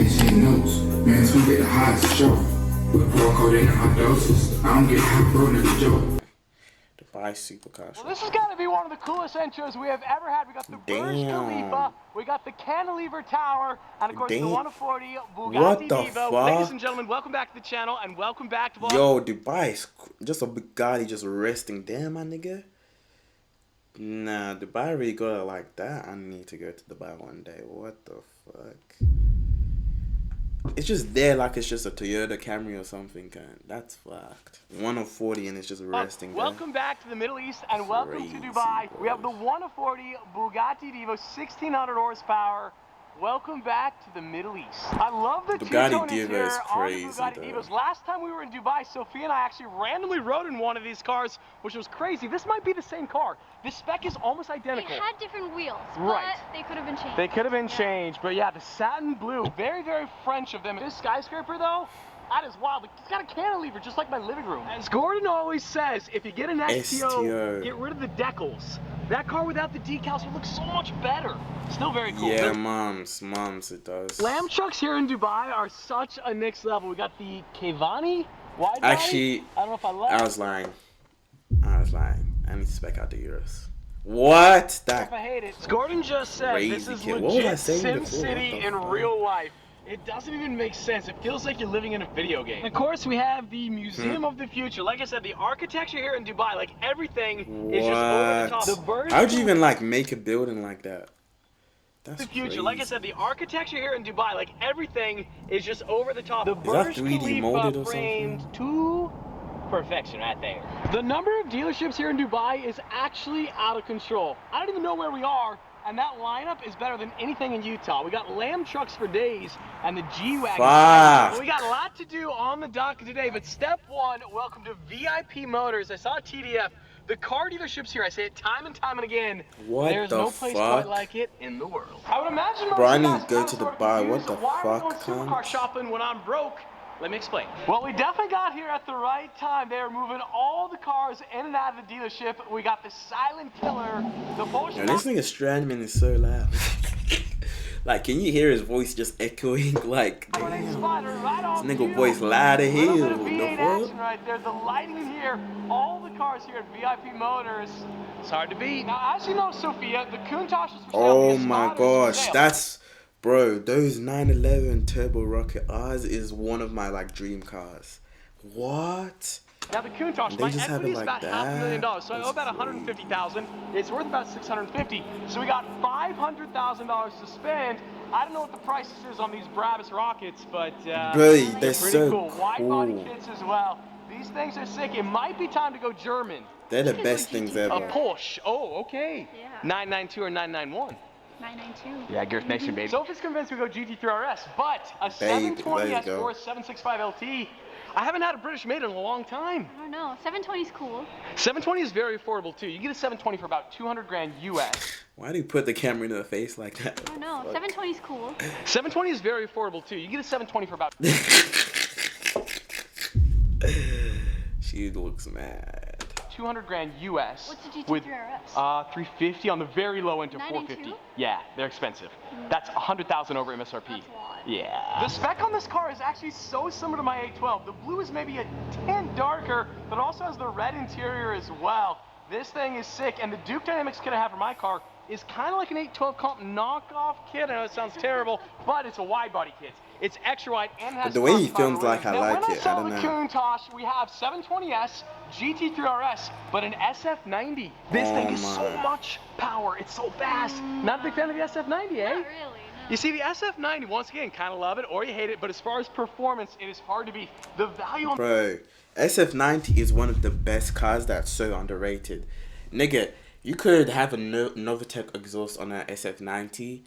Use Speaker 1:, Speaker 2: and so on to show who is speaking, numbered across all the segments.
Speaker 1: bitch, she knows. Man, it's gonna get the hottest show. With bro code in hot doses. I don't get hot, bro, nigga, joke.
Speaker 2: Dubai supercar show.
Speaker 3: Well, this has got to be one of the coolest intros we have ever had. We got the Burj Khalifa, we got the Cantilever Tower, and of course the 140 Bugatti Diva. Ladies and gentlemen, welcome back to the channel, and welcome back to vlog.
Speaker 2: Yo, Dubai is just a Bugatti just resting. Damn, my nigga. Nah, Dubai really got it like that. I need to go to Dubai one day. What the fuck? It's just there like it's just a Toyota Camry or something, kind. That's fucked. 140 and it's just resting there.
Speaker 3: Welcome back to the Middle East and welcome to Dubai. Bro. We have the 140 Bugatti Diva, 1600 horsepower. Welcome back to the Middle East. I love the
Speaker 2: Bugatti Diva is crazy,
Speaker 3: on the Bugatti Divas. Last time we were in Dubai, Sophia and I actually randomly rode in one of these cars, which was crazy. This might be the same car. The spec is almost identical.
Speaker 4: They had different wheels,
Speaker 3: right,
Speaker 4: but they could have been changed.
Speaker 3: They could have been changed, but yeah, the satin blue, very, very French of them. This skyscraper, though, that is wild. It's got a cantilever just like my living room. As Gordon always says, if you get an STO, get rid of the decals. That car without the decals would look so much better. Still very cool.
Speaker 2: Yeah, moms, it does.
Speaker 3: Lamb trucks here in Dubai are such a next level. We got the Kevani wide body.
Speaker 2: Actually,
Speaker 3: I don't know if I love
Speaker 2: I was lying. I need to spec out the Euros. What?
Speaker 3: That I hate it. Gordon just said this is legit Sim City in real life. It doesn't even make sense. It feels like you're living in a video game. Of course, we have the Museum of the Future. Like I said, the architecture here in Dubai, like everything is just over the top. The Burj
Speaker 2: How'd you even like make a building like that? That's
Speaker 3: the future.
Speaker 2: crazy.
Speaker 3: Like I said, the architecture here in Dubai, like everything is just over the top. The
Speaker 2: Is that 3D molded or
Speaker 3: framed
Speaker 2: something?
Speaker 3: to perfection right there. The number of dealerships here in Dubai is actually out of control. I don't even know where we are. And that lineup is better than anything in Utah. We got Lamb trucks for days and the G-Wagon. We got a lot to do on the docket today, but step one, welcome to VIP Motors. I saw TDF. The car dealerships here, I say it time and time and again, there's no place quite like it in the world. I would imagine most
Speaker 2: Bro, I
Speaker 3: of you
Speaker 2: need
Speaker 3: guys
Speaker 2: to go to Dubai. What the
Speaker 3: why are we
Speaker 2: fuck,
Speaker 3: going supercar shopping when I'm broke? Let me explain. Well, we definitely got here at the right time. They are moving all the cars in and out of the dealership. We got the silent killer, the Porsche.
Speaker 2: Yo, this nigga Strandman is so loud. Like, can you hear his voice just echoing? Like, damn. This nigga voice loud as hell. The fuck?
Speaker 3: Right there. The lighting in here, all the cars here at VIP Motors. It's hard to beat. Now, as you know, Sophia, the Countach is for sale.
Speaker 2: Oh my gosh, that's... Bro, those 911 Turbo Rocket R's is one of my like dream cars. What?
Speaker 3: Now the Countach, my equity is about $500,000, so I owe about $150,000. It's worth about $650. So we got $500,000 to spend. I don't know what the price is on these Brabus Rockets, but
Speaker 2: really, they're
Speaker 3: pretty
Speaker 2: so
Speaker 3: cool. Wide body kits as well. These things are sick. It might be time to go German.
Speaker 2: They're the best things ever.
Speaker 3: A Porsche. Oh, okay.
Speaker 4: Yeah.
Speaker 3: 992 or 991.
Speaker 4: 992.
Speaker 3: Yeah, Girth Nation, baby. Sophie's convinced we go GT3 RS, but a 720 S4 765 LT. I haven't had a British made in a long time.
Speaker 4: I don't know. 720 is cool.
Speaker 3: 720 is very affordable too. You get a 720 for about 200 grand US.
Speaker 2: Why do you put the camera in the face like that?
Speaker 4: I don't know. 720 is cool.
Speaker 3: 720 is very affordable too. You get a 720 for about.
Speaker 2: She looks mad.
Speaker 3: 200 grand US.
Speaker 4: What's the GT3
Speaker 3: with,
Speaker 4: RS?
Speaker 3: 350 on the very low end to 450.
Speaker 4: 992?
Speaker 3: Yeah, they're expensive. That's 100,000 over MSRP.
Speaker 4: That's a lot.
Speaker 3: Yeah. The spec on this car is actually so similar to my 812. The blue is maybe a tint darker, but also has the red interior as well. This thing is sick, and the Duke Dynamics kit I have for my car is kind of like an 812 comp knockoff kit. I know it sounds terrible, but it's a wide body kit. It's extra wide and has
Speaker 2: the way he films like I like it. I don't know.
Speaker 3: When I saw the Countach, we have 720S, GT3 RS, but an SF90. This thing is so much power. It's so fast. Not a big fan of the SF90, eh?
Speaker 4: Not really.
Speaker 3: You see, the SF90, once again, kind of love it or you hate it, but as far as performance, it is hard to beat. The value on...
Speaker 2: Bro, SF90 is one of the best cars that's so underrated. Nigga, you could have a Novitec exhaust on an SF90,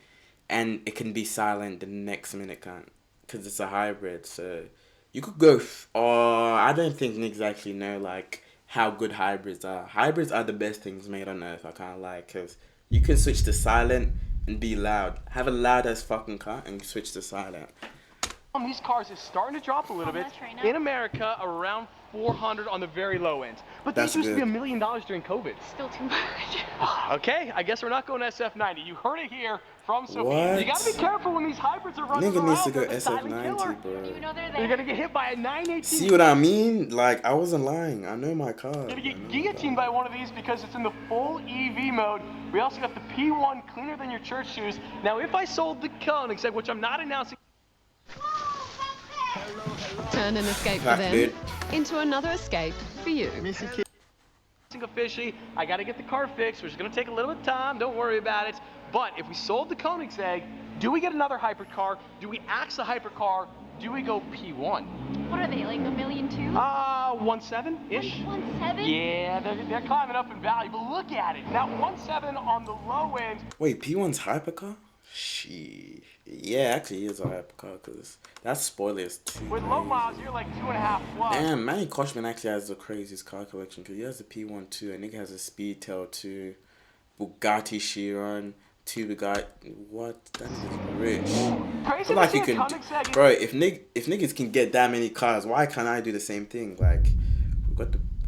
Speaker 2: and it can be silent the next minute, can't? Because it's a hybrid, so... You could go... I don't think niggas actually know, like, how good hybrids are. Hybrids are the best things made on earth, I can't lie, because you can switch to silent and be loud. Have a loud as fucking car and switch to silent.
Speaker 3: On these cars is starting to drop a little bit. In America, around 400 on the very low end. But
Speaker 2: That's
Speaker 3: these used to be
Speaker 2: good.
Speaker 3: $1 million during COVID.
Speaker 4: Still too much.
Speaker 3: Okay, I guess we're not going SF90. You heard it here from Sophia.
Speaker 2: What?
Speaker 3: You gotta be careful when these hybrids are running
Speaker 2: Nigga
Speaker 3: around.
Speaker 2: needs to go
Speaker 3: They're the silent killer.
Speaker 2: SF90, bro.
Speaker 4: You know they're
Speaker 3: You're
Speaker 4: there.
Speaker 3: gonna get hit by a 918.
Speaker 2: See what I mean? Like, I wasn't lying. I know my car.
Speaker 3: You're gonna get guillotined by one of these because it's in the full EV mode. We also got the P1 cleaner than your church shoes. Now, if I sold the Koenigsegg, which I'm not announcing,
Speaker 5: Turn an escape for
Speaker 2: Back,
Speaker 5: them
Speaker 2: dude.
Speaker 5: into another escape for you.
Speaker 3: officially, I gotta get the car fixed, which is gonna take a little bit of time. Don't worry about it. But if we sold the Koenigsegg, do we get another hypercar? Do we axe the hypercar? Do we go P1?
Speaker 4: What are they, like $1.2 million?
Speaker 3: 1.7-ish.
Speaker 4: 1.7?
Speaker 3: Yeah, they're climbing up in value, but look at it. Now 1.7 on the low end.
Speaker 2: Wait, P1's hypercar? Yeah, actually he is a hypercar because that spoiler is too
Speaker 3: With low
Speaker 2: crazy.
Speaker 3: miles, you're like 2.5 plus.
Speaker 2: Damn, Manny Koshman actually has the craziest car collection because he has the P1 too, and nigga has a Speedtail too, Bugatti Chiron, two Bugatti. What? That nigga's rich. I
Speaker 3: Crazy
Speaker 2: feel
Speaker 3: to
Speaker 2: like
Speaker 3: see
Speaker 2: you
Speaker 3: a
Speaker 2: can,
Speaker 3: Koenigsegg.
Speaker 2: bro. If niggas can get that many cars, why can't I do the same thing? Like,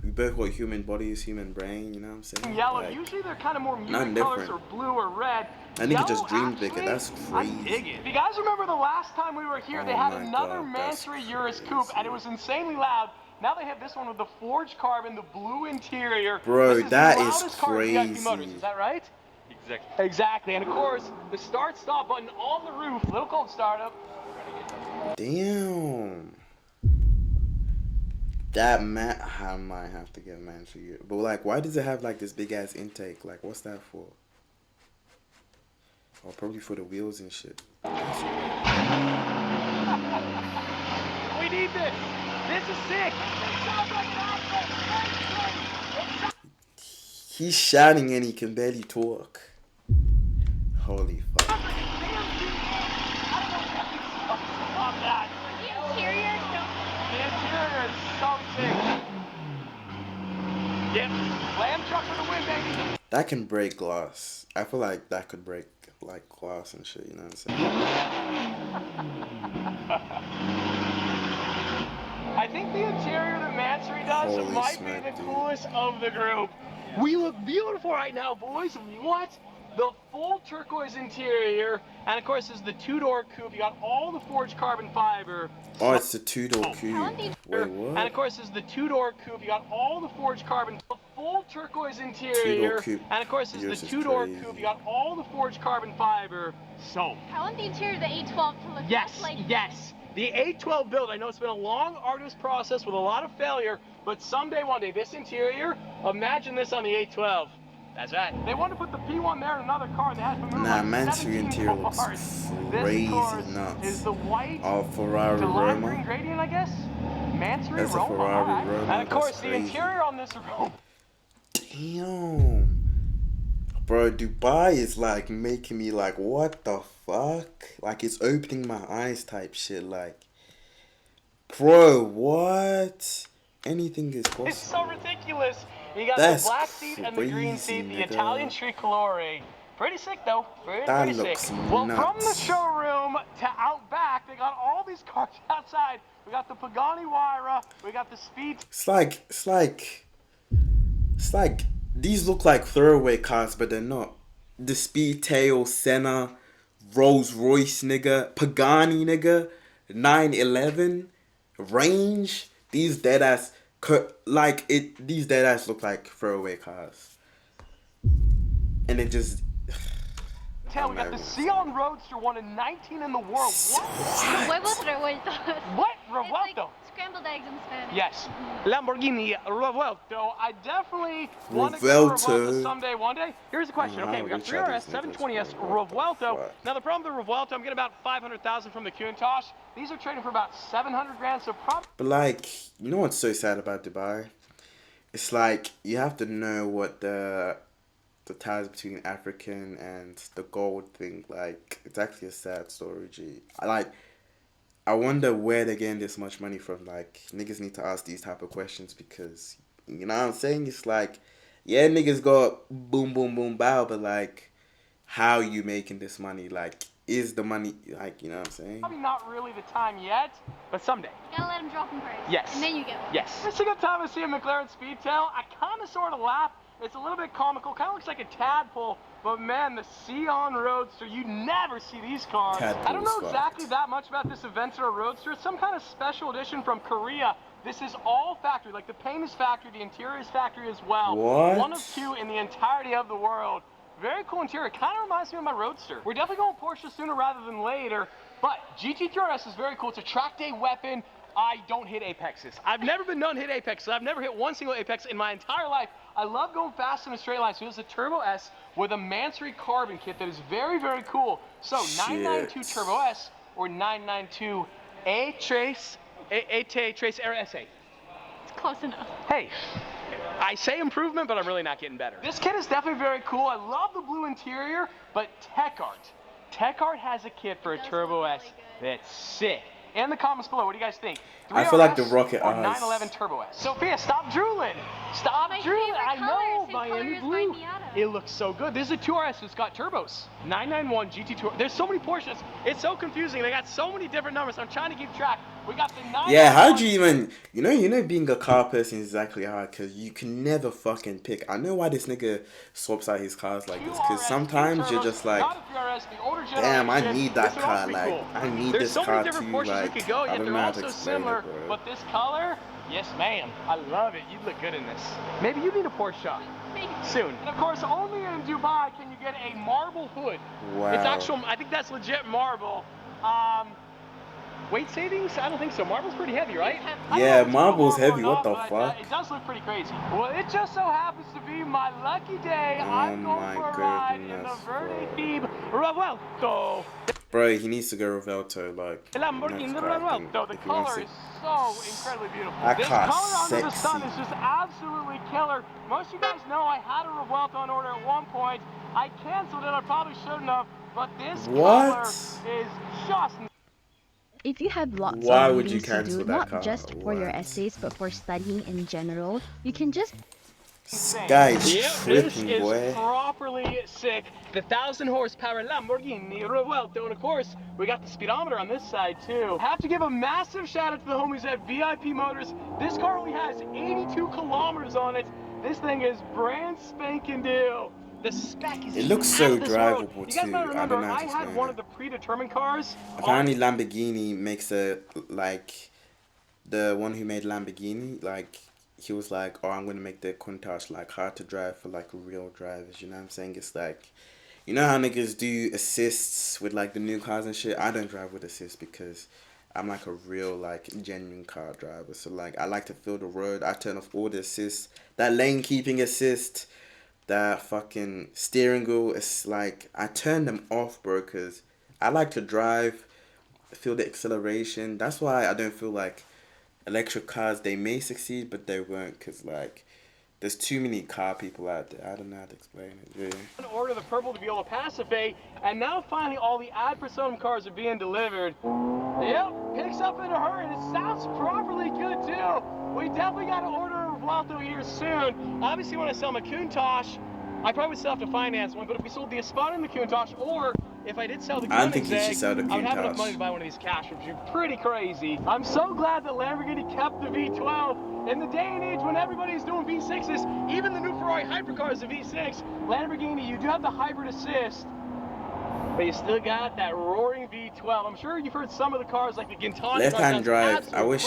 Speaker 2: we both got human bodies, human brain. You know what I'm saying?
Speaker 3: Yellow.
Speaker 2: Like,
Speaker 3: Usually they're kind of more
Speaker 2: nothing
Speaker 3: muted colors
Speaker 2: different.
Speaker 3: or blue or red.
Speaker 2: That nigga just
Speaker 3: Yellow,
Speaker 2: dreamed bigger.
Speaker 3: actually,
Speaker 2: That's
Speaker 3: I
Speaker 2: crazy.
Speaker 3: dig it. If you guys remember the last time we were here, they
Speaker 2: Oh
Speaker 3: had
Speaker 2: my
Speaker 3: another
Speaker 2: God, that's
Speaker 3: Mansory Urus coupe,
Speaker 2: crazy.
Speaker 3: and it was insanely loud. Now they have this one with the forged carbon, the blue interior.
Speaker 2: Bro,
Speaker 3: This is
Speaker 2: that
Speaker 3: the
Speaker 2: is
Speaker 3: loudest car in VIP
Speaker 2: crazy.
Speaker 3: Motors, is that right? Exactly. And of course, the start-stop button on the roof. Little cold startup.
Speaker 2: Damn. That I might have to get man for you. But like, why does it have like this big ass intake? Like, what's that for? Oh, probably for the wheels and shit.
Speaker 3: We need this. This is sick. It sounds like an outfit.
Speaker 2: He's shouting and he can barely talk. Holy fuck.
Speaker 3: Love that.
Speaker 4: The interior,
Speaker 3: The interior is so sick. Yep. Lamb truck for the win, baby.
Speaker 2: That can break glass. I feel like that could break like glass and shit, you know what I'm saying?
Speaker 3: I think the interior that Mansory does
Speaker 2: Holy
Speaker 3: might
Speaker 2: smack,
Speaker 3: be the
Speaker 2: dude.
Speaker 3: coolest of the group. We look beautiful right now, boys. What? The full turquoise interior, and of course, this is the two-door coupe. You got all the forged carbon fiber.
Speaker 2: Oh, it's a two-door
Speaker 4: How
Speaker 2: coupe.
Speaker 4: did-
Speaker 2: Wait,
Speaker 3: And
Speaker 2: what?
Speaker 3: of course, this is the two-door coupe. You got all the forged carbon, the full turquoise interior.
Speaker 2: Two-door coupe.
Speaker 3: And of course, this
Speaker 2: Yours
Speaker 3: is the
Speaker 2: is
Speaker 3: two-door
Speaker 2: crazy.
Speaker 3: coupe. You got all the forged carbon fiber. So,
Speaker 4: I want the interior of the A12 to look
Speaker 3: yes,
Speaker 4: just like
Speaker 3: yes. The A12 build, I know it's been a long, arduous process with a lot of failure, but someday, one day, this interior, imagine this on the A12. That's right. They wanted to put the P1 there in another car, and they had to move
Speaker 2: Nah,
Speaker 3: like
Speaker 2: Mansory
Speaker 3: 17
Speaker 2: interior looks
Speaker 3: cars.
Speaker 2: crazy
Speaker 3: This, of course,
Speaker 2: nuts.
Speaker 3: is the white,
Speaker 2: Oh, Ferrari
Speaker 3: the lime green
Speaker 2: Roma.
Speaker 3: gradient, I guess? Mansory
Speaker 2: That's a
Speaker 3: Roma,
Speaker 2: Ferrari
Speaker 3: alright.
Speaker 2: Roma,
Speaker 3: And of course,
Speaker 2: that's
Speaker 3: the
Speaker 2: crazy.
Speaker 3: interior on this Roma.
Speaker 2: Damn. Bro, Dubai is like making me like, what the fuck? Like, it's opening my eyes type shit. Like, bro, what? Anything is possible.
Speaker 3: It's so ridiculous. You got
Speaker 2: That's
Speaker 3: the black seat and the green
Speaker 2: crazy,
Speaker 3: seat, the
Speaker 2: nigga.
Speaker 3: Italian tricolore. Pretty sick though.
Speaker 2: That
Speaker 3: Pretty
Speaker 2: looks
Speaker 3: sick. Well, from the
Speaker 2: nuts.
Speaker 3: showroom to out back, they got all these cars outside. We got the Pagani Huayra. We got the Speed.
Speaker 2: It's like these look like throwaway cars, but they're not. The Speedtail, Senna, Rolls Royce, nigga, Pagani, nigga, 911, Range. These dead ass, these dead ass look like throwaway cars. And it just.
Speaker 3: We got the Sion Roadster, one in 19 in the world. What?
Speaker 4: Huevos revueltos.
Speaker 3: What?
Speaker 4: It's like
Speaker 3: Revuelto.
Speaker 4: scrambled eggs in Spanish.
Speaker 3: Yes. Lamborghini Revuelto. I definitely want to go to Revuelto someday, one day. Here's the question. Okay, we got 3RS 720S Revuelto. Now, the problem with the Revuelto, I'm getting about 500,000 from the Countach. These are trading for about 700 grand, so probably.
Speaker 2: But like, you know what's so sad about Dubai? It's like you have to know what the ties between African and the gold thing. Like, it's actually a sad story, G. I wonder where they're getting this much money from. Like, niggas need to ask these type of questions because, you know what I'm saying? It's like, yeah, niggas got boom, boom, boom, bow, but like, how you making this money? Like, is the money, like, you know what I'm saying?
Speaker 3: Probably not really the time yet, but someday.
Speaker 4: You gotta let them drop in price.
Speaker 3: Yes.
Speaker 4: And then you get one.
Speaker 3: Yes. Every single time I see a McLaren Speedtail, I kind of sort of laugh. It's a little bit comical, kind of looks like a tadpole, but man, the Sion Roadster, you never see these cars. I don't know
Speaker 2: Tadpole's
Speaker 3: exactly
Speaker 2: fucked.
Speaker 3: that much about this Aventador Roadster. It's some kind of special edition from Korea. This is all factory, like the paint is factory, the interior is factory as well.
Speaker 2: What?
Speaker 3: One of two in the entirety of the world. Very cool interior, kind of reminds me of my Roadster. We're definitely going Porsche sooner rather than later, but GT3RS is very cool. It's a track day weapon. I don't hit apexes. I've never been known to hit apexes. I've never hit one single apex in my entire life. I love going fast in a straight line. So this is a Turbo S with a Mansory carbon kit that is very, very cool. So 992
Speaker 2: Shit.
Speaker 3: Turbo S or 992 A-Trace RSA.
Speaker 4: It's close enough.
Speaker 3: Hey, I say improvement, but I'm really not getting better. This kit is definitely very cool. I love the blue interior, but Tech Art has a kit for a
Speaker 4: It does
Speaker 3: Turbo
Speaker 4: look
Speaker 3: S
Speaker 4: really good.
Speaker 3: that's sick. In the comments below, what do you guys think?
Speaker 2: I feel like the
Speaker 3: 3RS
Speaker 2: Rocket
Speaker 3: or
Speaker 2: R's.
Speaker 3: 911 Turbo S. Sophia, stop drooling. Stop
Speaker 4: My
Speaker 3: drooling.
Speaker 4: favorite
Speaker 3: I know,
Speaker 4: color, same
Speaker 3: Miami
Speaker 4: color as
Speaker 3: blue.
Speaker 4: my Miata.
Speaker 3: It looks so good. This is a 2RS that's got turbos. 991 GT2. There's so many Porsches. It's so confusing. They got so many different numbers. I'm trying to keep track. We got the 991.
Speaker 2: Yeah, how'd you even, you know, being a car person is exactly hard because you can never fucking pick. I know why this nigga swaps out his cars like this because
Speaker 3: 2RS,
Speaker 2: sometimes you're
Speaker 3: turbos,
Speaker 2: just like,
Speaker 3: not a 3RS, the older
Speaker 2: damn, I
Speaker 3: generation.
Speaker 2: need that
Speaker 3: This would
Speaker 2: car,
Speaker 3: also be
Speaker 2: like,
Speaker 3: cool.
Speaker 2: I need
Speaker 3: There's
Speaker 2: this
Speaker 3: so
Speaker 2: car
Speaker 3: many different
Speaker 2: too,
Speaker 3: Porsches
Speaker 2: like,
Speaker 3: we could go,
Speaker 2: I
Speaker 3: yet
Speaker 2: don't
Speaker 3: they're
Speaker 2: know how
Speaker 3: all
Speaker 2: to
Speaker 3: so
Speaker 2: explain
Speaker 3: similar.
Speaker 2: it, bro.
Speaker 3: But this color, yes ma'am, I love it. You'd look good in this. Maybe you need a Porsche soon. And of course, only in Dubai can you get a marble hood.
Speaker 2: Wow.
Speaker 3: It's actual, I think that's legit marble. Weight savings? I don't think so. Marble's pretty heavy, right? I don't know
Speaker 2: Yeah,
Speaker 3: if it's
Speaker 2: marble's
Speaker 3: marble or
Speaker 2: heavy, what the
Speaker 3: not, but,
Speaker 2: fuck?
Speaker 3: it does look pretty crazy. Well, it just so happens to be my lucky day. I'm going
Speaker 2: my
Speaker 3: for a ride in the
Speaker 2: goodness,
Speaker 3: Verde
Speaker 2: bro.
Speaker 3: Fib Revuelto.
Speaker 2: Bro, he needs to go Revelto, like,
Speaker 3: The Lamborghini
Speaker 2: next car, I think,
Speaker 3: Revuelto. The
Speaker 2: if he wants
Speaker 3: color
Speaker 2: to-
Speaker 3: is so incredibly beautiful.
Speaker 2: That
Speaker 3: This
Speaker 2: car's
Speaker 3: color under the sun
Speaker 2: sexy.
Speaker 3: is just absolutely killer. Most of you guys know I had a Revuelto on order at one point. I canceled it. I probably shouldn't have. But this
Speaker 2: What?
Speaker 3: color is just
Speaker 6: If you have lots
Speaker 2: Why
Speaker 6: of
Speaker 2: would you
Speaker 6: readings to
Speaker 2: cancel
Speaker 6: do,
Speaker 2: that
Speaker 6: not
Speaker 2: car?
Speaker 6: just for your
Speaker 2: What?
Speaker 6: essays, but for studying in general, you can just
Speaker 2: Guy's
Speaker 3: Yep, this
Speaker 2: tripping,
Speaker 3: is
Speaker 2: boy.
Speaker 3: properly sick. The 1,000 horsepower Lamborghini Revuelto, and of course, we got the speedometer on this side too. Have to give a massive shout out to the homies at VIP Motors. This car only has 82 kilometers on it. This thing is brand spanking new. The spec is
Speaker 2: It looks
Speaker 3: out
Speaker 2: so
Speaker 3: of this world.
Speaker 2: drivable,
Speaker 3: You guys
Speaker 2: too.
Speaker 3: might
Speaker 2: I
Speaker 3: remember,
Speaker 2: don't know how to
Speaker 3: I had
Speaker 2: explain
Speaker 3: one
Speaker 2: it.
Speaker 3: of the predetermined cars.
Speaker 2: Apparently Lamborghini makes a, like, the one who made Lamborghini, like, he was like, oh, I'm going to make the Countach, like, hard to drive for, like, real drivers, you know what I'm saying? It's like, you know how niggas do assists with, like, the new cars and shit? I don't drive with assists because I'm, like, a real, like, genuine car driver. So, like, I like to feel the road. I turn off all the assists. That lane keeping assist, that fucking steering wheel, it's like, I turn them off, bro, because I like to drive, feel the acceleration. That's why I don't feel like electric cars, they may succeed, but they won't, because, like, there's too many car people out there. I don't know how to explain it, yeah.
Speaker 3: In order the purple to be able to pacify, and now finally all the ad personam cars are being delivered. Yep, picks up in a hurry, and it sounds properly good too. We definitely got to order a Revuelto here soon. Obviously when I sell my Countach, I probably would still have to finance one, but if we sold the Espada and the Countach, or if I did sell the
Speaker 2: I don't think you
Speaker 3: Koenigsegg,
Speaker 2: should sell the
Speaker 3: I would have enough
Speaker 2: Countach.
Speaker 3: money to buy one of these cash, which would be pretty crazy. I'm so glad that Lamborghini kept the V12. In the day and age when everybody's doing V6s, even the new Ferrari hypercar is a V6. Lamborghini, you do have the hybrid assist, but you still got that roaring V12. I'm sure you've heard some of the cars like the Gintani.
Speaker 2: Left-hand drive. I wish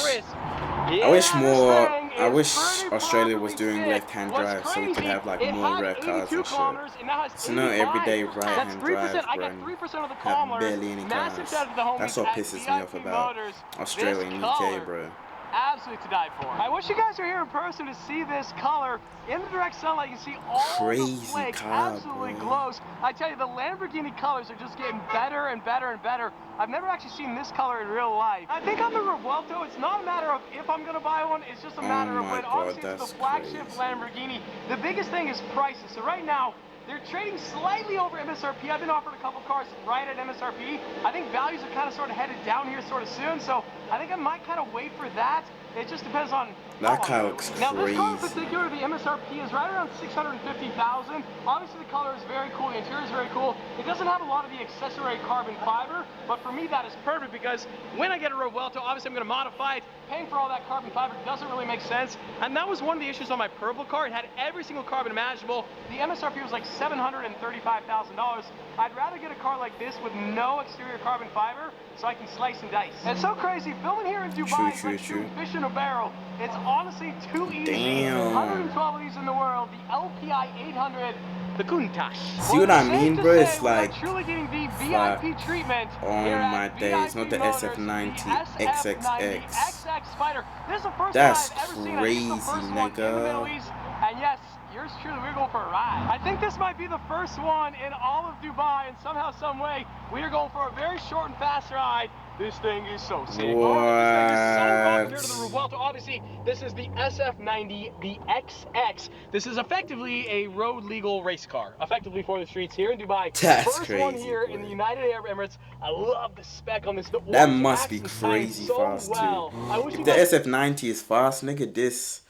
Speaker 2: Australia was doing left-hand drive so we could have, like, more rare cars and shit. So no everyday right-hand drive,
Speaker 3: I
Speaker 2: bro.
Speaker 3: got 3% of the
Speaker 2: Have
Speaker 3: kilometers.
Speaker 2: barely any
Speaker 3: Massive
Speaker 2: cars.
Speaker 3: shout out to the homies
Speaker 2: That's what
Speaker 3: at
Speaker 2: pisses me
Speaker 3: VIP
Speaker 2: off about
Speaker 3: Motors.
Speaker 2: Australia
Speaker 3: This
Speaker 2: and
Speaker 3: color,
Speaker 2: UK, bro.
Speaker 3: absolutely to die for. I wish you guys were here in person to see this color. In the direct sunlight, you see all
Speaker 2: Crazy
Speaker 3: the flakes
Speaker 2: car,
Speaker 3: absolutely
Speaker 2: bro.
Speaker 3: glows. I tell you, the Lamborghini colors are just getting better and better and better. I've never actually seen this color in real life. I think on the Revuelto, it's not a matter of if I'm gonna buy one, it's just a matter of
Speaker 2: my
Speaker 3: when.
Speaker 2: God,
Speaker 3: Obviously, it's
Speaker 2: that's
Speaker 3: the flagship
Speaker 2: crazy.
Speaker 3: Lamborghini. The biggest thing is prices. So right now, they're trading slightly over MSRP. I've been offered a couple cars right at MSRP. I think values are kind of sort of headed down here sort of soon, so I think I might kind of wait for that. It just depends on
Speaker 2: That
Speaker 3: how
Speaker 2: car
Speaker 3: long.
Speaker 2: looks
Speaker 3: Now this car in
Speaker 2: crazy.
Speaker 3: particular, the MSRP is right around $650,000. Obviously the color is very cool, the interior is very cool. It doesn't have a lot of the accessory carbon fiber, but for me that is perfect because when I get a Revuelto, obviously I'm going to modify it. Paying for all that carbon fiber doesn't really make sense, and that was one of the issues on my purple car. It had every single carbon imaginable. The MSRP was like $735,000. I'd rather get a car like this with no exterior carbon fiber so I can slice and dice. It's so crazy. Filming here in Dubai is like shooting fish in a barrel. It's honestly too easy.
Speaker 2: Damn.
Speaker 3: 112 of these in the world. The LPI 800, the Countach.
Speaker 2: See what I mean, bro? It's like,
Speaker 3: truly getting the
Speaker 2: fuck.
Speaker 3: VIP treatment.
Speaker 2: Oh
Speaker 3: here at
Speaker 2: my days, not the
Speaker 3: VIP Motors,
Speaker 2: SF90
Speaker 3: the
Speaker 2: XXX.
Speaker 3: XX Spider. This is the first
Speaker 2: That's
Speaker 3: one I've ever seen. I think it's the
Speaker 2: crazy,
Speaker 3: first one in the
Speaker 2: nigga.
Speaker 3: Middle East. And yes, yours truly, we're going for a ride. I think this might be the first one in all of Dubai, and somehow, some way, we are going for a very short and fast ride. This thing is so sick. This thing is so raw compared to the Revuelto. Obviously, this is the SF90, the XX. This is effectively a road legal race car, effectively for the streets here in Dubai.
Speaker 2: That's
Speaker 3: First one
Speaker 2: crazy,
Speaker 3: here
Speaker 2: boy.
Speaker 3: in the United Arab Emirates. I love the spec on this. The
Speaker 2: That
Speaker 3: orange
Speaker 2: must be
Speaker 3: accents shine
Speaker 2: crazy
Speaker 3: so
Speaker 2: fast
Speaker 3: well.
Speaker 2: too.
Speaker 3: I wish
Speaker 2: If
Speaker 3: you
Speaker 2: the
Speaker 3: guys
Speaker 2: SF90 is fast, nigga, this,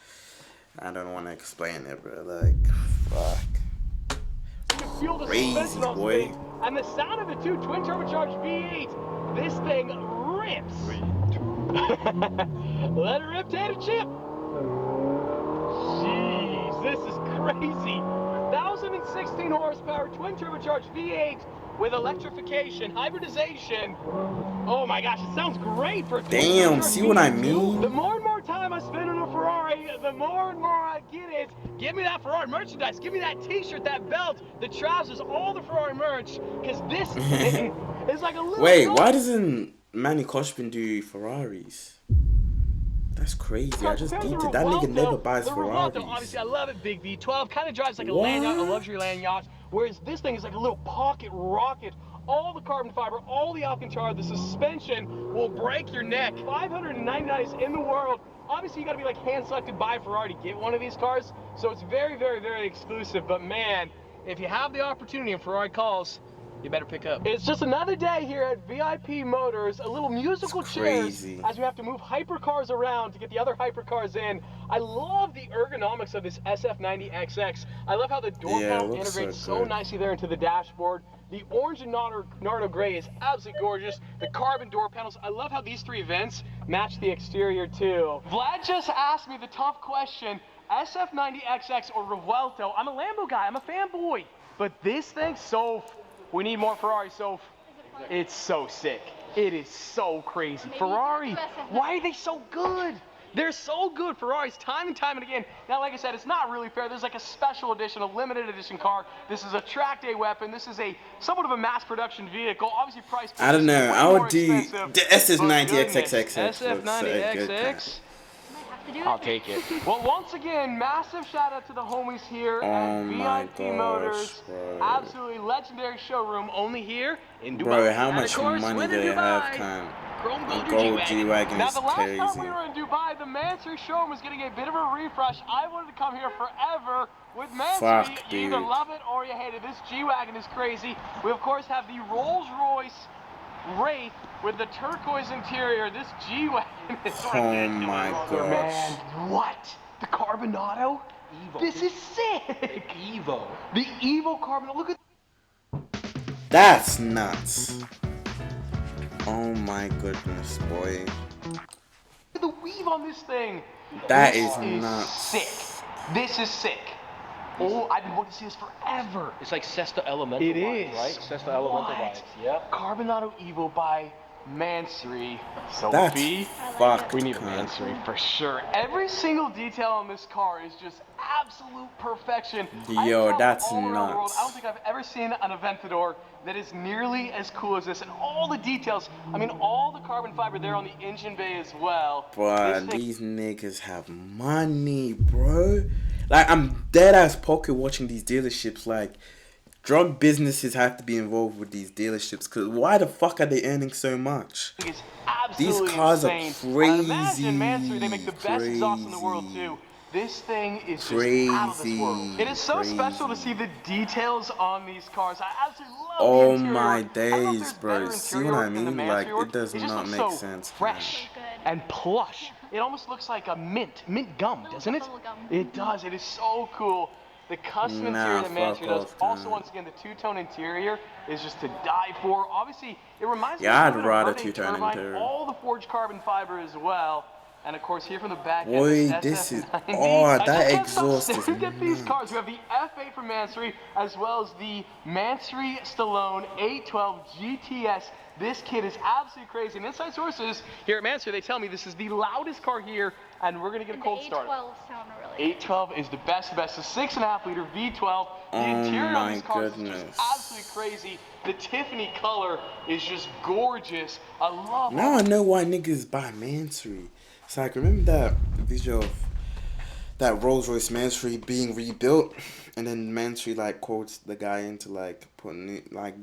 Speaker 2: I don't want to explain it, bro. Like, fuck.
Speaker 3: could feel the
Speaker 2: Crazy,
Speaker 3: suspension on this
Speaker 2: boy.
Speaker 3: thing. And the sound of the two twin turbocharged V8. This thing rips. Let it rip, Tater Chip. Jeez, this is crazy. 1,016 horsepower, twin turbocharged V8 with electrification, hybridization. Oh my gosh, it sounds great for a twin
Speaker 2: Damn,
Speaker 3: turbocharged
Speaker 2: see what I
Speaker 3: V8 too.
Speaker 2: mean?
Speaker 3: The more and more time I spend on a Ferrari, the more and more I get it. Give me that Ferrari merchandise. Give me that t-shirt, that belt, the trousers, all the Ferrari merch. Because this thing is like a little...
Speaker 2: Wait,
Speaker 3: dog.
Speaker 2: why doesn't Manny Koshpin do Ferraris? That's crazy. I just
Speaker 3: Compared to
Speaker 2: did
Speaker 3: the
Speaker 2: that nigga
Speaker 3: Revuelto,
Speaker 2: never buys
Speaker 3: the Revuelto,
Speaker 2: Ferraris.
Speaker 3: obviously, I love it. Big V12 kind of drives like a
Speaker 2: What?
Speaker 3: land yacht, a luxury land yacht. Whereas this thing is like a little pocket rocket. All the carbon fiber, all the Alcantara, the suspension will break your neck. 599 is in the world. Obviously, you got to be like hand selected by Ferrari to get one of these cars. So it's very, very, very exclusive. But man, if you have the opportunity and Ferrari calls, you better pick up. It's just another day here at VIP Motors, a little musical
Speaker 2: It's
Speaker 3: chairs
Speaker 2: crazy.
Speaker 3: as we have to move hypercars around to get the other hypercars in. I love the ergonomics of this SF90XX. I love how the door
Speaker 2: Yeah, it
Speaker 3: panel
Speaker 2: looks so
Speaker 3: integrates so
Speaker 2: good.
Speaker 3: nicely there into the dashboard. The orange and Nardo gray is absolutely gorgeous. The carbon door panels. I love how these three vents match the exterior too. Vlad just asked me the tough question, SF90XX or Revuelto. I'm a Lambo guy, I'm a fanboy. But this thing, we need more Ferrari, it's so sick. It is so crazy.
Speaker 4: Maybe
Speaker 3: Ferrari,
Speaker 4: you can do SF90.
Speaker 3: why are they so good? They're so good, Ferraris, time and time and again. Now, like I said, it's not really fair. There's like a special edition, a limited edition car. This is a track day weapon. This is a somewhat of a mass production vehicle. Obviously, price.
Speaker 2: I don't know.
Speaker 3: way
Speaker 2: I
Speaker 3: more
Speaker 2: would do
Speaker 3: expensive,
Speaker 2: the
Speaker 3: but
Speaker 2: SS90
Speaker 3: goodness,
Speaker 2: XXX. looks so good,
Speaker 3: SF90XX.
Speaker 2: man.
Speaker 4: Might have to do
Speaker 3: I'll
Speaker 4: it.
Speaker 3: take it. Well, once again, massive shout out to the homies here
Speaker 2: Oh
Speaker 3: at
Speaker 2: my
Speaker 3: VIP
Speaker 2: gosh,
Speaker 3: Motors.
Speaker 2: bro.
Speaker 3: Absolutely legendary showroom, only here in Dubai.
Speaker 2: Bro, how
Speaker 3: And
Speaker 2: much
Speaker 3: of course,
Speaker 2: money
Speaker 3: when
Speaker 2: do
Speaker 3: in
Speaker 2: they have,
Speaker 3: Dubai,
Speaker 2: Cam?
Speaker 3: Chrome
Speaker 2: A
Speaker 3: Gold
Speaker 2: gold
Speaker 3: G-Wagon.
Speaker 2: G-Wagon
Speaker 3: Now,
Speaker 2: is
Speaker 3: the last time
Speaker 2: crazy.
Speaker 3: we were in Dubai, the Mansory showroom was getting a bit of a refresh. I wanted to come here forever with Mansory.
Speaker 2: Fuck,
Speaker 3: You either
Speaker 2: dude.
Speaker 3: love it or you hate it. This G-Wagon is crazy. We, of course, have the Rolls-Royce Wraith with the turquoise interior. This G-Wagon is
Speaker 2: Oh my gosh.
Speaker 3: Man, what? The Carbonado?
Speaker 7: Evo.
Speaker 3: This is sick.
Speaker 7: Evo.
Speaker 3: The Evo Carbonado. Look at
Speaker 2: That's nuts. Oh my goodness, boy.
Speaker 3: the weave on this thing.
Speaker 2: That
Speaker 3: This
Speaker 2: is nuts.
Speaker 3: sick. This is sick. Oh, I've been wanting to see this forever.
Speaker 7: It's like Sesta Elemental
Speaker 3: It
Speaker 7: vibes,
Speaker 3: is.
Speaker 7: right? Sesta Elemental
Speaker 3: What?
Speaker 7: vibes. Yeah.
Speaker 3: Carbonado Evo by Mansory.
Speaker 2: That's
Speaker 3: Sophie.
Speaker 2: fucked.
Speaker 3: We need a
Speaker 2: cunt.
Speaker 3: Mansory for sure. Every single detail on this car is just absolute perfection.
Speaker 2: Yo,
Speaker 3: I've traveled
Speaker 2: that's
Speaker 3: all around the world.
Speaker 2: nuts.
Speaker 3: I don't think I've ever seen an Aventador that is nearly as cool as this. And all the details, I mean, all the carbon fiber there on the engine bay as well.
Speaker 2: But
Speaker 3: This thing-
Speaker 2: these niggas have money, bro. Like, I'm dead ass pocket watching these dealerships. Like, drug businesses have to be involved with these dealerships. Cause why the fuck are they earning so much?
Speaker 3: It's absolutely
Speaker 2: These cars are
Speaker 3: insane.
Speaker 2: crazy,
Speaker 3: Imagine Mansory, they make the best exhaust in the world
Speaker 2: crazy.
Speaker 3: too. This thing is just out of this
Speaker 2: Crazy,
Speaker 3: world. It is so special to see the details on these cars. I absolutely love
Speaker 2: Oh
Speaker 3: the interior
Speaker 2: my
Speaker 3: work. I don't know if
Speaker 2: days,
Speaker 3: there's
Speaker 2: bro.
Speaker 3: better
Speaker 2: See
Speaker 3: interior
Speaker 2: what I
Speaker 3: work than the
Speaker 2: mean?
Speaker 3: Mansory
Speaker 2: Like, it
Speaker 3: work.
Speaker 2: does
Speaker 3: It just
Speaker 2: not
Speaker 3: looks
Speaker 2: make
Speaker 3: so
Speaker 2: sense, man.
Speaker 3: fresh
Speaker 4: So good.
Speaker 3: and plush. it almost looks like a mint gum, doesn't it?
Speaker 4: Bubble gum.
Speaker 3: It does. It is so cool. The custom interior that Mansory does. Also, once again, the two-tone interior is just to die for. Obviously, it reminds me
Speaker 2: Yeah,
Speaker 3: of
Speaker 2: I'd
Speaker 3: a
Speaker 2: rather
Speaker 3: Hyundai
Speaker 2: two-tone
Speaker 3: turbine,
Speaker 2: interior.
Speaker 3: all the forged carbon fiber as well. And of course, here from the back end,
Speaker 2: Boy,
Speaker 3: the
Speaker 2: this is
Speaker 3: SF90.
Speaker 2: oh,
Speaker 3: I
Speaker 2: that
Speaker 3: just can't
Speaker 2: exhaust
Speaker 3: stop
Speaker 2: is
Speaker 3: staring at these
Speaker 2: nuts.
Speaker 3: cars. We have the F8 from Mansory, as well as the Mansory Stallone 812 GTS. This kid is absolutely crazy. And inside sources here at Mansory, they tell me this is the loudest car here, and we're gonna get a cold start.
Speaker 4: The 812 sound really
Speaker 3: 812 is the best. It's a 6.5 liter V12. The interior on
Speaker 2: my
Speaker 3: these cars is
Speaker 2: goodness.
Speaker 3: just absolutely crazy. The Tiffany color is just gorgeous. I love
Speaker 2: Now I know why niggas buy Mansory. It's like, remember that visual of that Rolls Royce Mansory being rebuilt, and then Mansory like quotes the guy into like putting it like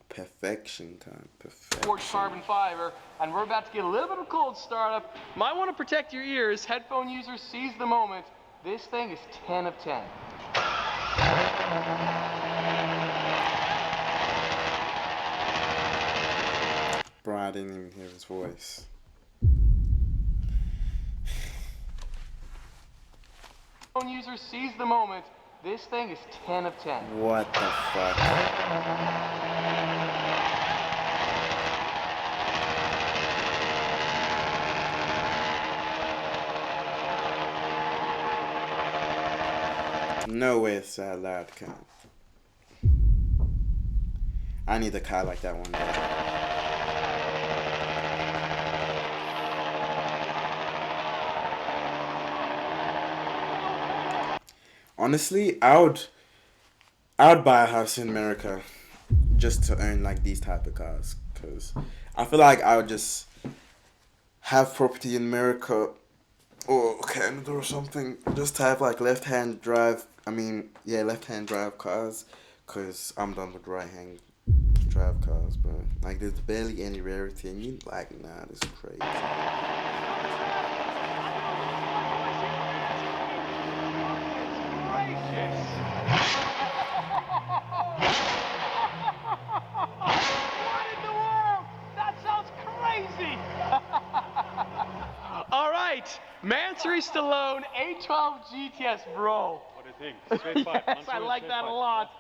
Speaker 2: perfection time,
Speaker 3: forged
Speaker 2: perfection.
Speaker 3: carbon fiber, and we're about to get a little bit of cold startup. Might want to protect your ears. Headphone users, seize the moment. This thing is 10 of 10.
Speaker 2: Bro, I didn't even hear his voice.
Speaker 3: Headphone users, seize the moment. This thing is 10 of 10.
Speaker 2: What the fuck? No way it's that loud, cunt. I need a car like that one day. Honestly, I would buy a house in America just to own like these type of cars, cause I feel like I would just have property in America or Canada or something, just to have like left-hand drive. Left-hand drive cars, cause I'm done with right-hand drive cars, bro. Like there's barely any rarity, and you like, nah, this is crazy.
Speaker 3: What in the world? That sounds crazy. All right, Mansory Stallone 812 GTS, bro.
Speaker 7: What do you think? Straight pipe.
Speaker 3: Yes, I like that a lot.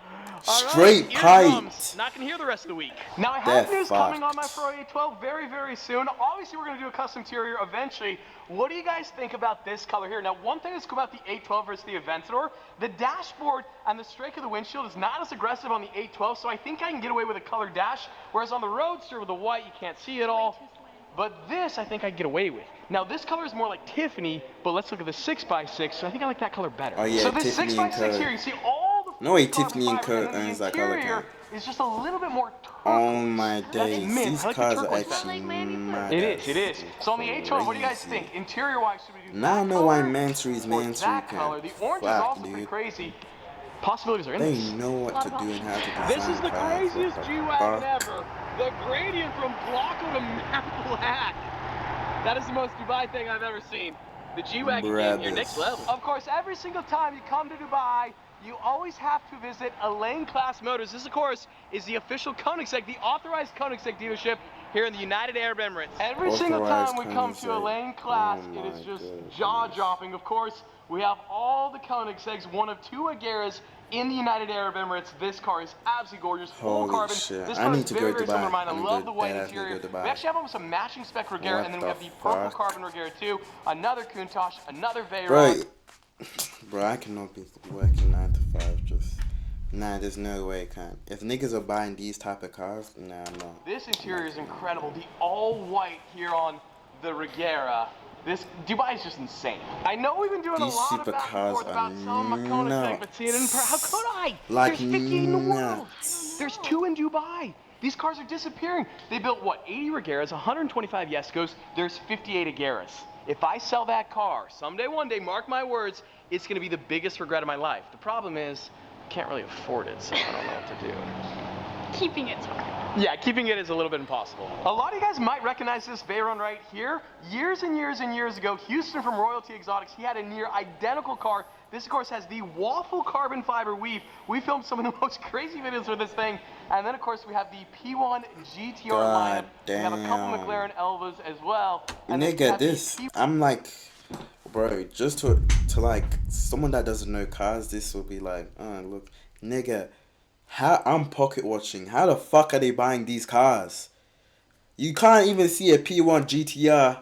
Speaker 3: All right,
Speaker 2: Straight
Speaker 3: eardrums.
Speaker 2: pipe.
Speaker 3: Not gonna hear the rest of the week. Now I have
Speaker 2: They're
Speaker 3: news coming on my
Speaker 2: fucked.
Speaker 3: Pro 812 very, very soon. Obviously, we're gonna do a custom interior eventually. What do you guys think about this color here? Now, one thing that's cool about the 812 versus the Aventador, the dashboard and the strake of the windshield is not as aggressive on the 812, so I think I can get away with a color dash. Whereas on the Roadster with the white, you can't see it all. But this, I think I can get away with. Now, this color is more like Tiffany, but let's look at the 6x6. So I think I like that color better.
Speaker 2: Oh, yeah,
Speaker 3: so this
Speaker 2: Tiffany and
Speaker 3: 6x6
Speaker 2: Co.
Speaker 3: here, you see all the
Speaker 2: No way,
Speaker 3: carbon
Speaker 2: Tiffany and
Speaker 3: fiber,
Speaker 2: Co.
Speaker 3: and then
Speaker 2: owns
Speaker 3: the
Speaker 2: that color
Speaker 3: interior
Speaker 2: count.
Speaker 3: is just a little bit more turquoise.
Speaker 2: Oh my
Speaker 3: That's
Speaker 2: days,
Speaker 3: mint.
Speaker 2: these
Speaker 3: I like the
Speaker 2: cars are
Speaker 3: turquoise
Speaker 2: actually
Speaker 4: better.
Speaker 2: mad.
Speaker 3: It is, it is. So on the 812, what do you guys
Speaker 2: Crazy.
Speaker 3: think? Interior-wise, should we do
Speaker 2: Now I
Speaker 3: that
Speaker 2: know why
Speaker 3: color
Speaker 2: Mansory's
Speaker 3: or
Speaker 2: Mansory
Speaker 3: that
Speaker 2: can.
Speaker 3: color? The orange is
Speaker 2: Fuck,
Speaker 3: also pretty
Speaker 2: dude.
Speaker 3: crazy. Possibilities are
Speaker 2: They
Speaker 3: endless.
Speaker 2: know what to do and how to design
Speaker 3: This is the
Speaker 2: cars.
Speaker 3: craziest
Speaker 2: What the
Speaker 3: G-Wagon
Speaker 2: fuck?
Speaker 3: ever. The gradient from Blanco to Mount Black. That is the most Dubai thing I've ever seen. The G-Wagon game here, next level. Of course, every single time you come to Dubai, you always have to visit Elaine Class Motors. This, of course, is the official Koenigsegg, the authorized Koenigsegg dealership here in the United Arab Emirates. Every single time we come to
Speaker 2: Koenigsegg.
Speaker 3: Elaine Class,
Speaker 2: Oh
Speaker 3: it is
Speaker 2: my
Speaker 3: just
Speaker 2: goodness.
Speaker 3: jaw-dropping. Of course, we have all the Koenigsegg's, one of two Agueras in the United Arab Emirates. This car is absolutely gorgeous, full
Speaker 2: Holy
Speaker 3: carbon.
Speaker 2: shit.
Speaker 3: This
Speaker 2: I
Speaker 3: car
Speaker 2: need
Speaker 3: is
Speaker 2: to
Speaker 3: very,
Speaker 2: go
Speaker 3: very similar to
Speaker 2: Dubai.
Speaker 3: mine. I
Speaker 2: I'm
Speaker 3: love
Speaker 2: good.
Speaker 3: the white
Speaker 2: Dead ass need to
Speaker 3: interior.
Speaker 2: go
Speaker 3: We
Speaker 2: Dubai.
Speaker 3: actually have almost a matching spec Regera,
Speaker 2: What
Speaker 3: and then we
Speaker 2: the
Speaker 3: have the purple
Speaker 2: fuck?
Speaker 3: carbon Regera too. Another Countach, another
Speaker 2: Bro,
Speaker 3: Veyron.
Speaker 2: bro, I cannot be working 9 to 5. Just nah, there's no way, can't. If niggas are buying these type of cars, nah, I'm not.
Speaker 3: This interior is incredible. The all white here on the Regera. This Dubai is just insane. I know we've been doing
Speaker 2: These
Speaker 3: a lot of back and
Speaker 2: supercars
Speaker 3: forth about
Speaker 2: are
Speaker 3: selling my Koenigsegg, but see it in how could I?
Speaker 2: Like
Speaker 3: There's 50 in the world.
Speaker 2: nuts.
Speaker 3: There's 2 in Dubai. These cars are disappearing. They built what? 80 Regeras, 125 Yescos. There's 58 Agueras. If I sell that car someday, one day, mark my words, it's going to be the biggest regret of my life. The problem is, I can't really afford it, so I don't know what to do.
Speaker 4: Keeping it's hard.
Speaker 3: Yeah, keeping it is a little bit impossible. A lot of you guys might recognize this Veyron right here. Years and years and years ago, Houston from Royalty Exotics, he had a near identical car. This, of course, has the waffle carbon fiber weave. We filmed some of the most crazy videos with this thing. And then, of course, we have the P1 GTR
Speaker 2: God
Speaker 3: lineup. We have a couple
Speaker 2: damn.
Speaker 3: McLaren Elvas as well. And then we
Speaker 2: Nigga,
Speaker 3: have the
Speaker 2: this, I'm like, bro, just to like, someone that doesn't know cars, this will be like, look, nigga, how, I'm pocket watching, how the fuck are they buying these cars? You can't even see a P1 GTR.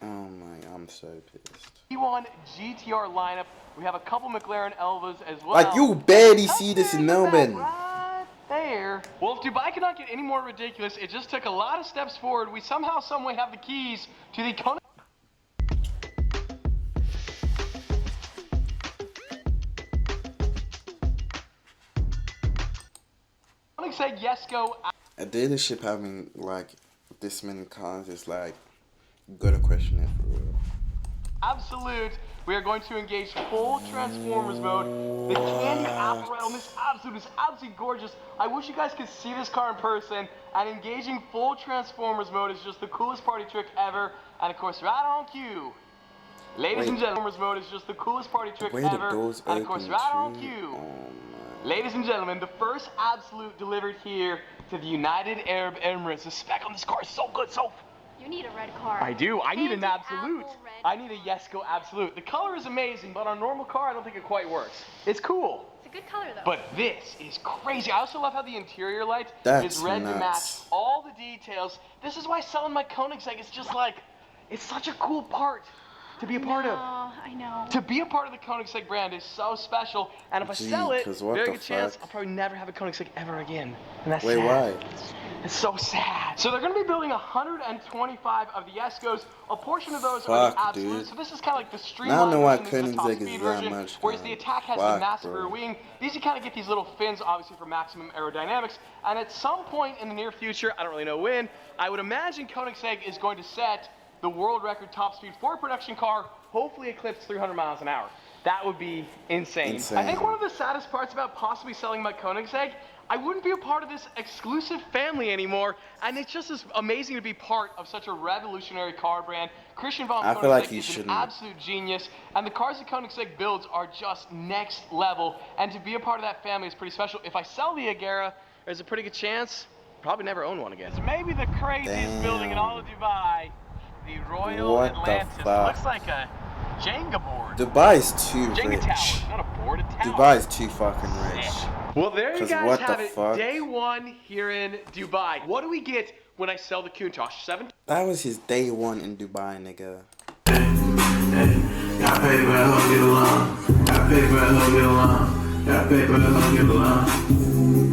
Speaker 2: Oh my, I'm so pissed.
Speaker 3: P1 GTR lineup. We have a couple McLaren Elvas as well.
Speaker 2: Like, you barely see this in Melbourne.
Speaker 3: Right there. Well, if Dubai cannot get any more ridiculous, it just took a lot of steps forward. We somehow, someway have the keys to the Koenigsegg. Koenigsegg Jesko.
Speaker 2: A dealership having like this many cars is like, you gotta question it for real.
Speaker 3: Absolute. We are going to engage full Transformers mode. The candy apple red on this Absolute is absolutely gorgeous. I wish you guys could see this car in person. And engaging full Transformers mode is just the coolest party trick ever. And of course, right on cue. Ladies and gentlemen, Transformers mode is just the coolest party trick
Speaker 2: Where the
Speaker 3: ever.
Speaker 2: doors
Speaker 3: And of course,
Speaker 2: open
Speaker 3: right on
Speaker 2: to?
Speaker 3: cue.
Speaker 2: Oh my.
Speaker 3: Ladies and gentlemen, the first Absolute delivered here to the United Arab Emirates. The spec on this car is so good, so.
Speaker 4: You need a red car.
Speaker 3: I do. I need an
Speaker 4: Candy
Speaker 3: Absolute.
Speaker 4: apple red.
Speaker 3: I need a Jesko Absolute. The color is amazing, but on a normal car, I don't think it quite works. It's cool.
Speaker 4: It's a good color though.
Speaker 3: But this is crazy. I also love how the interior light
Speaker 2: That's
Speaker 3: is red to match
Speaker 2: nuts.
Speaker 3: all the details. This is why selling my Koenigsegg is just like, it's such a cool part to be a part of.
Speaker 4: I know.
Speaker 3: To be a part of the Koenigsegg brand is so special. And if I sell it,
Speaker 2: 'cause what
Speaker 3: very
Speaker 2: the
Speaker 3: good chance
Speaker 2: fuck?
Speaker 3: I'll probably never have a Koenigsegg ever again. And that's
Speaker 2: Wait,
Speaker 3: sad.
Speaker 2: why?
Speaker 3: It's so sad. So they're going to be building 125 of the Jeskos. A portion of those are the
Speaker 2: Fuck,
Speaker 3: Absolute.
Speaker 2: dude.
Speaker 3: So this is kind of like the
Speaker 2: Now I
Speaker 3: streamlined
Speaker 2: know why
Speaker 3: version. This is the top
Speaker 2: Koenigsegg is
Speaker 3: speed
Speaker 2: that
Speaker 3: version,
Speaker 2: much,
Speaker 3: whereas
Speaker 2: man.
Speaker 3: the Attack has the
Speaker 2: Fuck,
Speaker 3: massive
Speaker 2: bro.
Speaker 3: rear wing. These you kind of get these little fins, obviously for maximum aerodynamics. And at some point in the near future, I don't really know when, I would imagine Koenigsegg is going to set the world record top speed for a production car, hopefully eclipse 300 miles an hour. That would be insane. I think one of the saddest parts about possibly selling my Koenigsegg, I wouldn't be a part of this exclusive family anymore, and it's just as amazing to be part of such a revolutionary car brand. Christian von
Speaker 2: I feel like
Speaker 3: Koenigsegg
Speaker 2: he
Speaker 3: is an
Speaker 2: shouldn't.
Speaker 3: absolute genius, and the cars that Koenigsegg builds are just next level, and to be a part of that family is pretty special. If I sell the Agera, there's a pretty good chance I'll probably never own one again. It's maybe the craziest building in all of Dubai, the Royal
Speaker 2: What the
Speaker 3: Atlantis.
Speaker 2: fuck?
Speaker 3: Looks like a Jenga board.
Speaker 2: Dubai is too
Speaker 3: Jenga
Speaker 2: rich.
Speaker 3: tower, not a board, a tower.
Speaker 2: Dubai is too fucking rich.
Speaker 3: Well, there you
Speaker 2: 'Cause
Speaker 3: guys
Speaker 2: what
Speaker 3: have
Speaker 2: the
Speaker 3: it.
Speaker 2: fuck?
Speaker 3: Day one here in Dubai. What do we get when I sell the Countach? 7.
Speaker 2: That was his day one in Dubai, nigga.
Speaker 1: Got paper, help get along. Got paper, help get along. Got paper, help get along.